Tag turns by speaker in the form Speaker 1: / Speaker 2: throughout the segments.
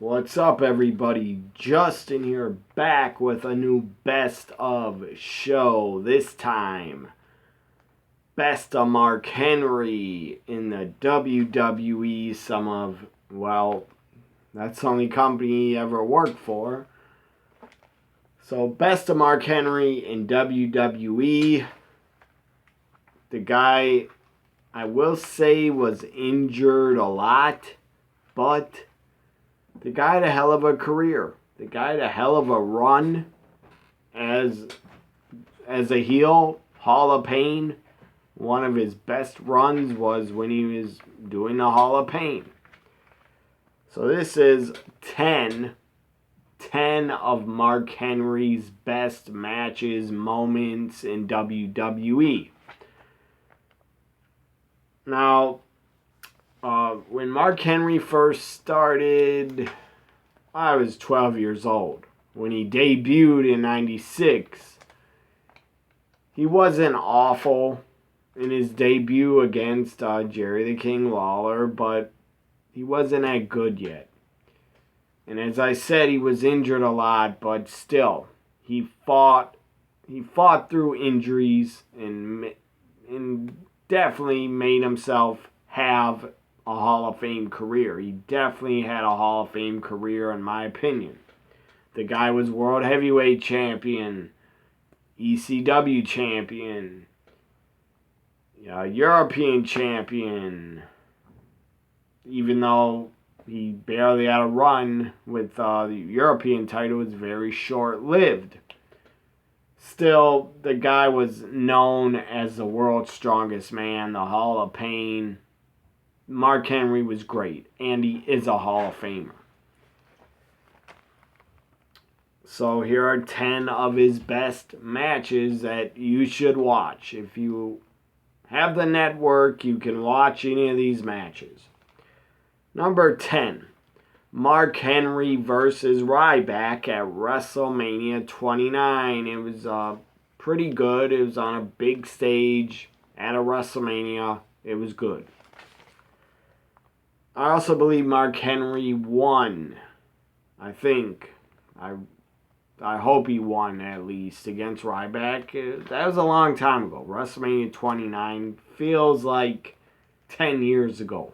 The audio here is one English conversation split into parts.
Speaker 1: What's up, everybody? Justin here, back with a new best of show. This time, best of Mark Henry in the WWE. That's the only company he ever worked for. So, best of Mark Henry in WWE. The guy, I will say, was injured a lot, but the guy had a hell of a career. The guy had a hell of a run as a heel. Hall of Pain. One of his best runs was when he was doing the Hall of Pain. So this is 10 of Mark Henry's best matches, moments in WWE. Now, when Mark Henry first started, I was 12 years old. When he debuted in 96, he wasn't awful in his debut against Jerry the King Lawler, but he wasn't that good yet. And as I said, he was injured a lot, but still, he fought through injuries and definitely made himself have a Hall of Fame career. He definitely had a Hall of Fame career, in my opinion. The guy was World Heavyweight Champion, ECW Champion, European Champion, even though he barely had a run with the European title. It was very short-lived. Still, the guy was known as the world's strongest man, the Hall of Pain. Mark Henry was great, and he is a Hall of Famer. So here are 10 of his best matches that you should watch. If you have the network, you can watch any of these matches. Number 10, Mark Henry versus Ryback at WrestleMania 29. It was pretty good. It was on a big stage at a WrestleMania. It was good. I also believe Mark Henry won. I think. I hope he won at least against Ryback. That was a long time ago. WrestleMania 29 feels like 10 years ago.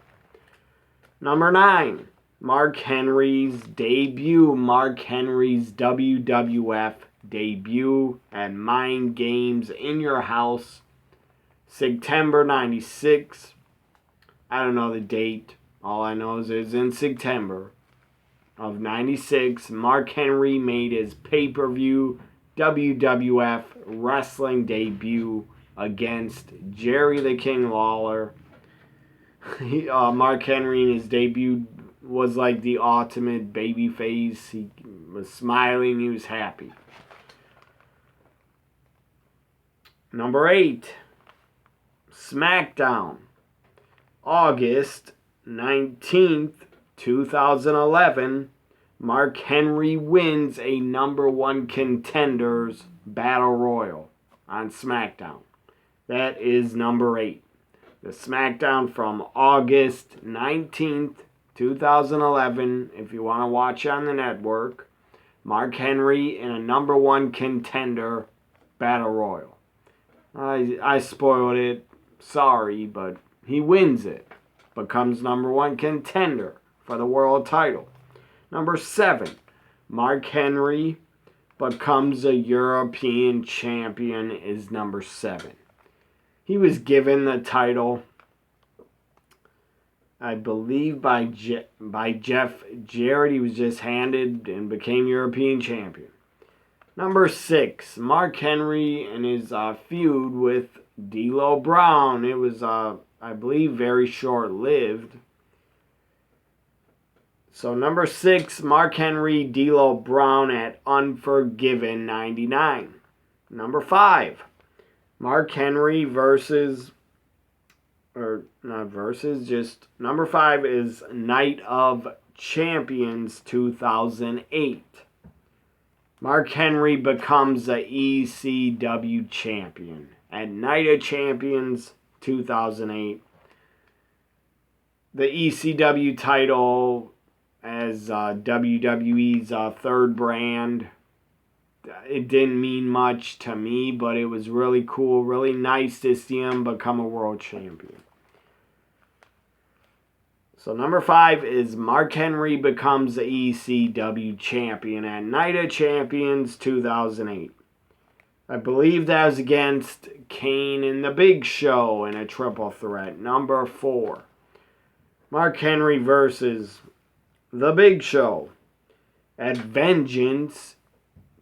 Speaker 1: Number 9, Mark Henry's debut. Mark Henry's WWF debut at Mind Games in Your House, September 96. I don't know the date. All I know is it's in September of 96. Mark Henry made his pay-per-view WWF wrestling debut against Jerry the King Lawler. Mark Henry in his debut was like the ultimate baby face. He was smiling. He was happy. Number 8, SmackDown, August 19th, 2011. Mark Henry wins a number 1 contenders battle royal on SmackDown. That is number 8. The SmackDown from August 19th, 2011. If you want to watch on the network, Mark Henry in a number 1 contender battle royal. I spoiled it. Sorry, but he wins it. Becomes number 1 contender for the world title. Number 7, Mark Henry becomes a European champion is number 7. He was given the title, I believe, by Jeff Jarrett. He was just handed and became European champion. Number 6, Mark Henry and his feud with D'Lo Brown. It was, I believe, very short-lived. So number 6, Mark Henry, D'Lo Brown at Unforgiven 99. Number 5, Mark Henry number 5 is Night of Champions 2008. Mark Henry becomes the ECW champion at Night of Champions 2008. The ECW title as WWE's third brand. It didn't mean much to me, but it was really cool, really nice to see him become a world champion. So number 5 is Mark Henry becomes the ECW champion at Night of Champions 2008. I believe that was against Kane and the Big Show in a triple threat. Number 4, Mark Henry versus the Big Show at Vengeance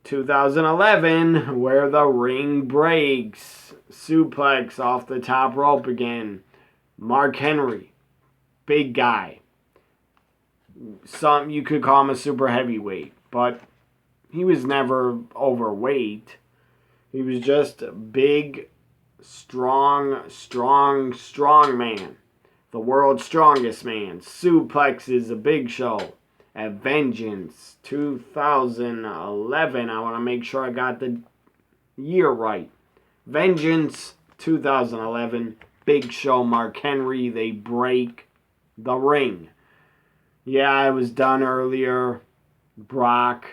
Speaker 1: 2011, where the ring breaks. Suplex off the top rope again. Mark Henry, big guy. Some you could call him a super heavyweight, but he was never overweight. He was just a big, strong man. The world's strongest man. Suplexes a Big Show at Vengeance 2011. I want to make sure I got the year right. Vengeance 2011. Big Show, Mark Henry. They break the ring. Yeah, it was done earlier. Brock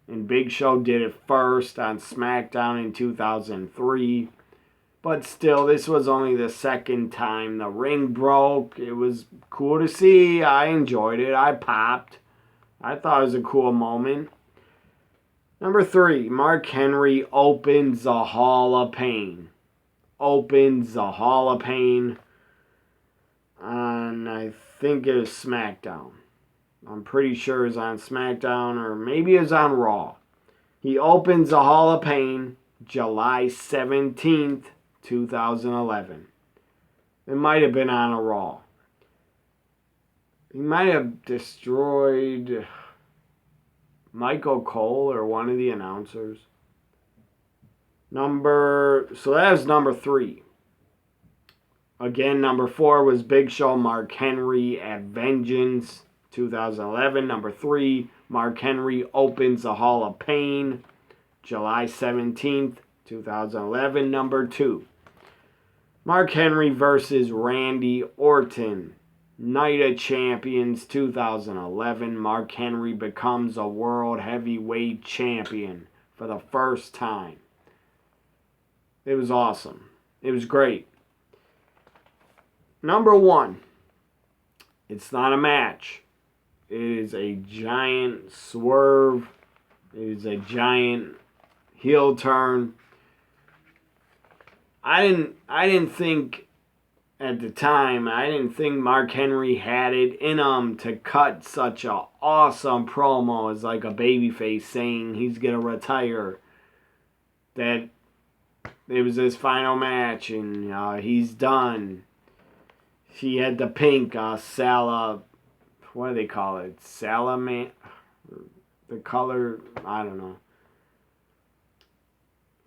Speaker 1: and Big Show did it first on SmackDown in 2003. But still, this was only the second time the ring broke. It was cool to see. I enjoyed it. I popped. I thought it was a cool moment. Number 3, Mark Henry opens the Hall of Pain. Opens the Hall of Pain on, I think it was SmackDown. I'm pretty sure it's on SmackDown, or maybe it's on Raw. He opens the Hall of Pain July 17th, 2011. It might have been on a Raw. He might have destroyed Michael Cole or one of the announcers. So that was number 3. Again, number 4 was Big Show, Mark Henry at Vengeance 2011. Number 3, Mark Henry opens the Hall of Pain July 17th, 2011. Number 2, Mark Henry versus Randy Orton. Night of Champions 2011. Mark Henry becomes a World Heavyweight Champion for the first time. It was awesome. It was great. Number 1. It's not a match. It is a giant swerve. It is a giant heel turn. I didn't think at the time, I didn't think Mark Henry had it in him to cut such an awesome promo as like a babyface saying he's going to retire. That it was his final match and he's done. He had the pink what do they call it? The color, I don't know.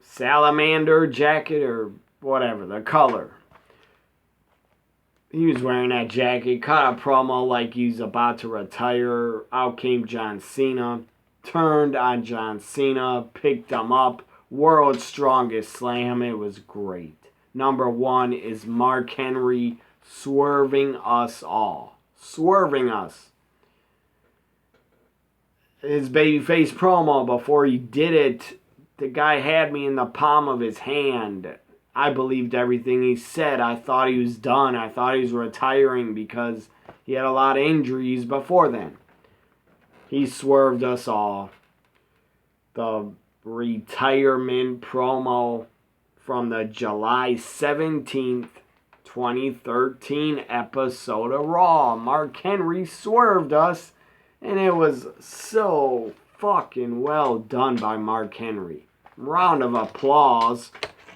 Speaker 1: Salamander jacket or whatever, the color. He was wearing that jacket, cut a promo like he's about to retire. Out came John Cena, turned on John Cena, picked him up. World's Strongest Slam. It was great. Number 1 is Mark Henry swerving us all. Swerving us. His babyface promo, before he did it, the guy had me in the palm of his hand. I believed everything he said. I thought he was done. I thought he was retiring because he had a lot of injuries before then. He swerved us all. The retirement promo from the July 17th, 2013 episode of Raw. Mark Henry swerved us, and it was so fucking well done by Mark Henry. Round of applause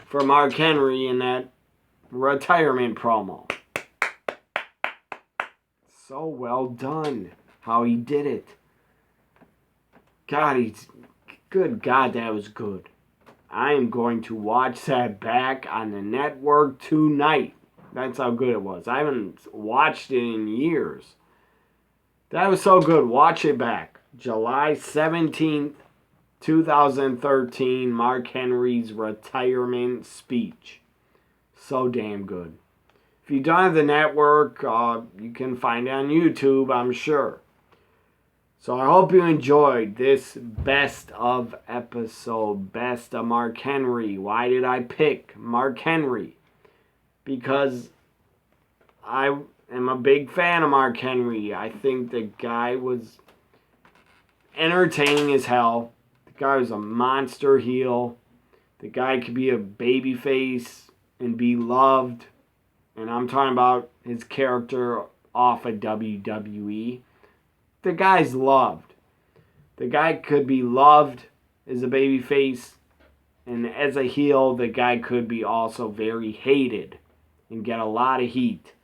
Speaker 1: for Mark Henry in that retirement promo. So well done how he did it. Good God, that was good. I am going to watch that back on the network tonight. That's how good it was. I haven't watched it in years. That was so good. Watch it back. July 17th, 2013, Mark Henry's retirement speech. So damn good. If you don't have the network, you can find it on YouTube, I'm sure. So I hope you enjoyed this best of episode, best of Mark Henry. Why did I pick Mark Henry? Because I am a big fan of Mark Henry. I think the guy was entertaining as hell. The guy was a monster heel. The guy could be a babyface and be loved. And I'm talking about his character off of WWE. The guy's loved. The guy could be loved as a babyface, and as a heel, the guy could be also very hated and get a lot of heat.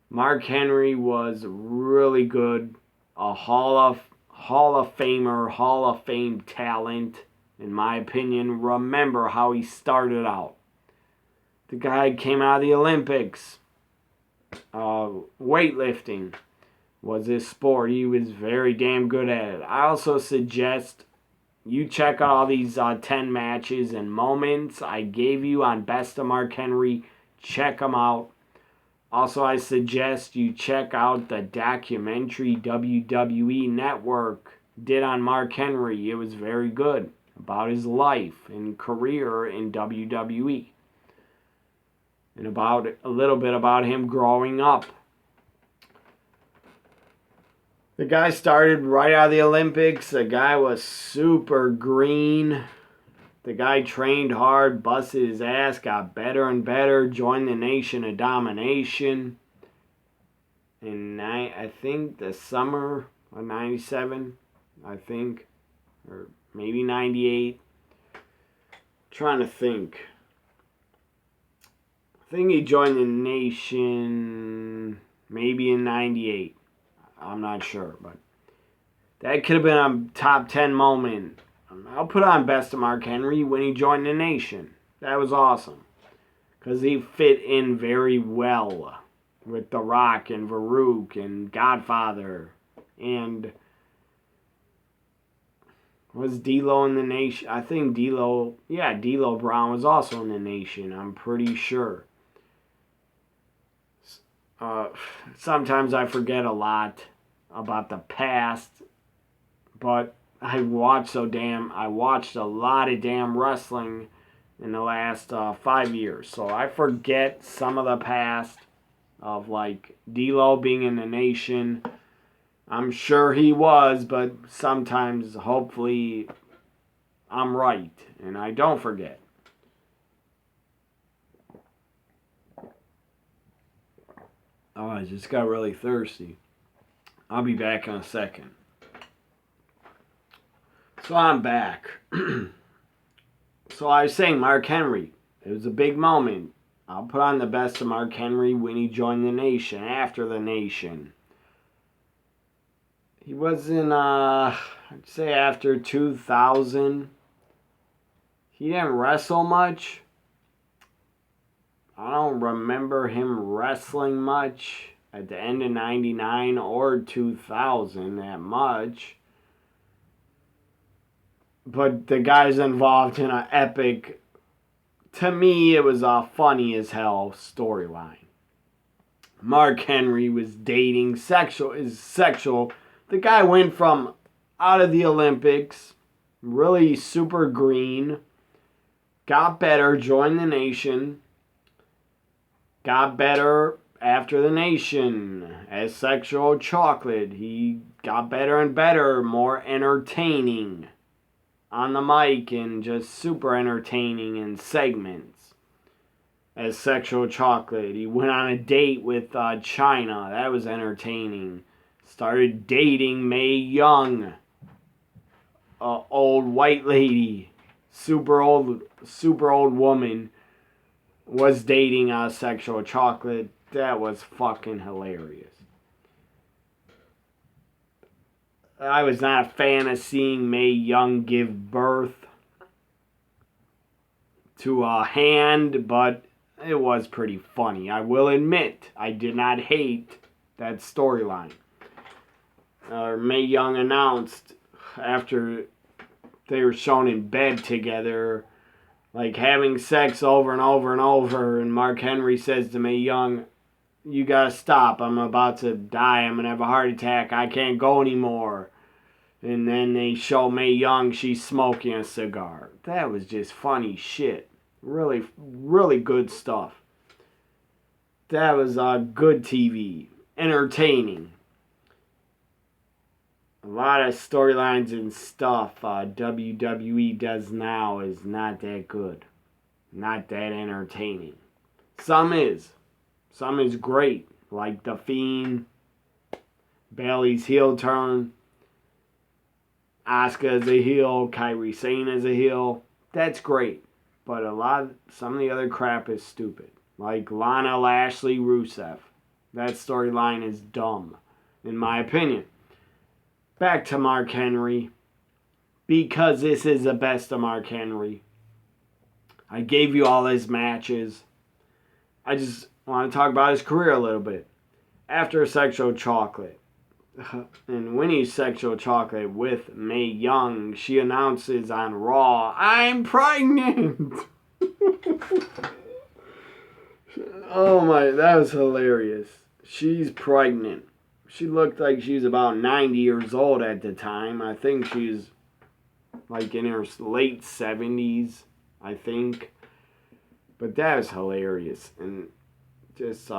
Speaker 1: Mark Henry was really good, a Hall of Famer, Hall of Fame talent, in my opinion. Remember how he started out. The guy came out of the Olympics. Weightlifting was his sport. He was very damn good at it. I also suggest you check out all these 10 matches and moments I gave you on Best of Mark Henry. Check them out. Also, I suggest you check out the documentary WWE Network did on Mark Henry. It was very good, about his life and career in WWE. And about a little bit about him growing up. The guy started right out of the Olympics. The guy was super green. The guy trained hard, busted his ass, got better and better, joined the Nation of Domination. In, I think, the summer of 97, I think. Or maybe 98. Trying to think. I think he joined the Nation maybe in 98. I'm not sure, but that could have been a top 10 moment. I'll put on Best of Mark Henry when he joined the Nation. That was awesome. Because he fit in very well with The Rock and Farouk and Godfather. And was D'Lo in the Nation? I think D'Lo Brown was also in the Nation. I'm pretty sure. Sometimes I forget a lot about the past, but I watched a lot of damn wrestling in the last 5 years, so I forget some of the past of like D'Lo being in the Nation. I'm sure he was, but sometimes hopefully I'm right and I don't forget. Oh, I just got really thirsty. I'll be back in a second. So I'm back. So I was saying Mark Henry. It was a big moment. I'll put on the Best of Mark Henry when he joined the Nation, after the Nation. He was in, I'd say after 2000. He didn't wrestle much. I don't remember him wrestling much at the end of 99 or 2000 that much. But the guy's involved in an epic, to me, it was a funny as hell storyline. Mark Henry was dating sexual. The guy went from out of the Olympics, really super green, got better, joined the Nation, got better after the Nation as Sexual Chocolate. He got better and better, more entertaining on the mic and just super entertaining in segments as Sexual Chocolate. He went on a date with China. That was entertaining. Started dating Mae Young, old white lady, super old woman, was dating Sexual Chocolate. That was fucking hilarious. I was not a fan of seeing Mae Young give birth to a hand, but it was pretty funny. I will admit, I did not hate that storyline. Mae Young announced after they were shown in bed together, like having sex over and over and over, and Mark Henry says to Mae Young, "You gotta stop. I'm about to die. I'm gonna have a heart attack. I can't go anymore." And then they show Mae Young, she's smoking a cigar. That was just funny shit. Really, really good stuff. That was good TV. Entertaining. A lot of storylines and stuff WWE does now is not that good. Not that entertaining. Some is. Some is great. Like The Fiend, Bailey's heel turn, Asuka as a heel, Kairi Sane as a heel. That's great. But some of the other crap is stupid. Like Lana Lashley Rusev. That storyline is dumb, in my opinion. Back to Mark Henry. Because this is the best of Mark Henry. I gave you all his matches. I just want to talk about his career a little bit. After Sexual Chocolate. And Winnie's Sexual Chocolate with Mae Young, she announces on Raw, "I'm pregnant!" Oh my, that was hilarious. She's pregnant. She looked like she was about 90 years old at the time. I think she's like in her late 70s, I think. But that was hilarious. And just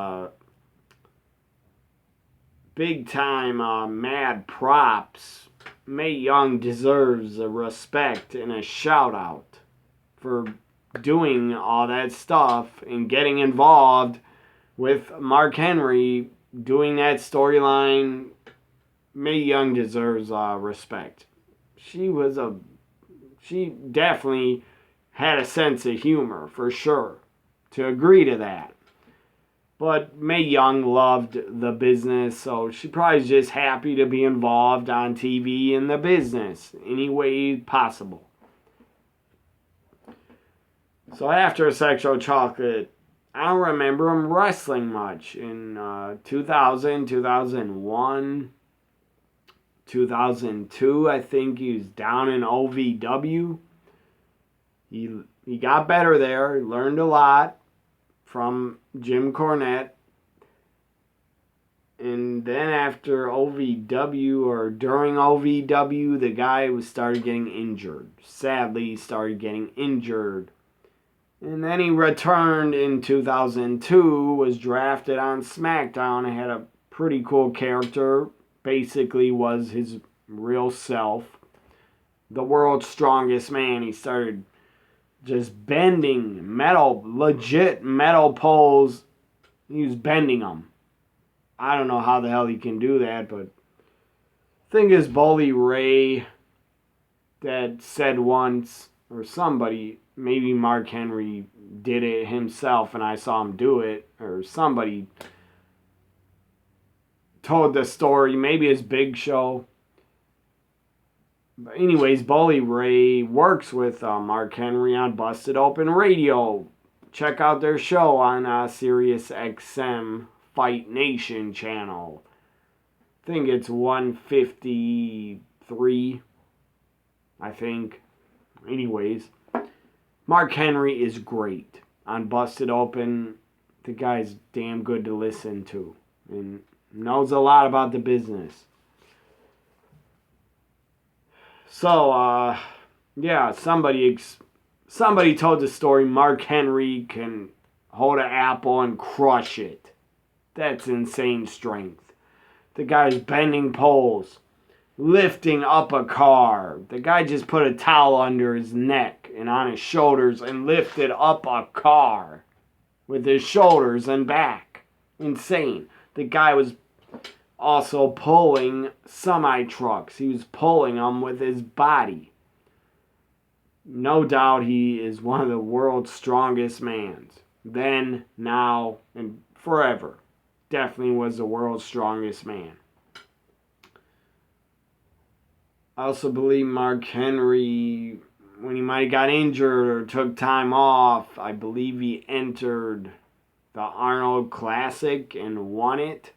Speaker 1: big time mad props. Mae Young deserves a respect and a shout out for doing all that stuff and getting involved with Mark Henry doing that storyline. Mae Young deserves respect. She definitely had a sense of humor, for sure, to agree to that. But Mae Young loved the business, so she probably just happy to be involved on TV in the business any way possible. So after Sexual Chocolate, I don't remember him wrestling much. In 2000, 2001, 2002, I think he was down in OVW. He got better there. He learned a lot from Jim Cornette. And then after OVW, or during OVW, the guy started getting injured. Sadly, he started getting injured. And then he returned in 2002, was drafted on SmackDown, and had a pretty cool character. Basically was his real self. The world's strongest man. He started just bending legit metal poles. He was bending them. I don't know how the hell he can do that, but I think it's Bully Ray that said once, or somebody, maybe Mark Henry did it himself and I saw him do it, or somebody told the story, maybe it's Big Show. But anyways, Bully Ray works with Mark Henry on Busted Open Radio. Check out their show on Sirius XM Fight Nation channel. I think it's 153, I think. Anyways, Mark Henry is great on Busted Open. The guy's damn good to listen to and knows a lot about the business. So, yeah, somebody told the story Mark Henry can hold an apple and crush it. That's insane strength. The guy's bending poles, lifting up a car. The guy just put a towel under his neck and on his shoulders and lifted up a car with his shoulders and back. Insane. The guy was also pulling semi-trucks. He was pulling them with his body. No doubt he is one of the world's strongest men. Then, now, and forever. Definitely was the world's strongest man. I also believe Mark Henry, when he might have got injured or took time off, I believe he entered the Arnold Classic and won it.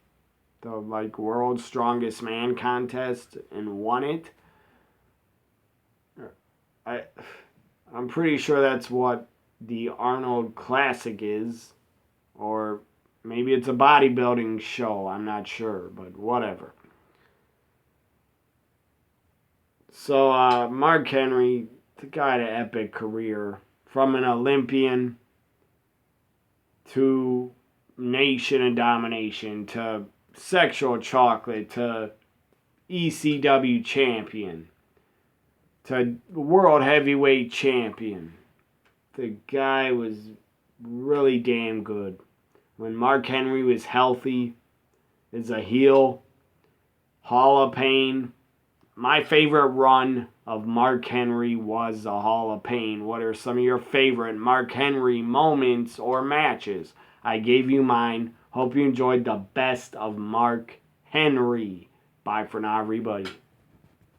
Speaker 1: The world's strongest man contest and won it. I'm pretty sure that's what the Arnold Classic is, or maybe it's a bodybuilding show, I'm not sure, but whatever. So, Mark Henry, the guy had an epic career. From an Olympian to Nation of Domination to Sexual Chocolate to ECW champion to World Heavyweight champion. The guy was really damn good. When Mark Henry was healthy, as a heel, Hall of Pain. My favorite run of Mark Henry was the Hall of Pain. What are some of your favorite Mark Henry moments or matches? I gave you mine. Hope you enjoyed the best of Mark Henry. Bye for now, everybody.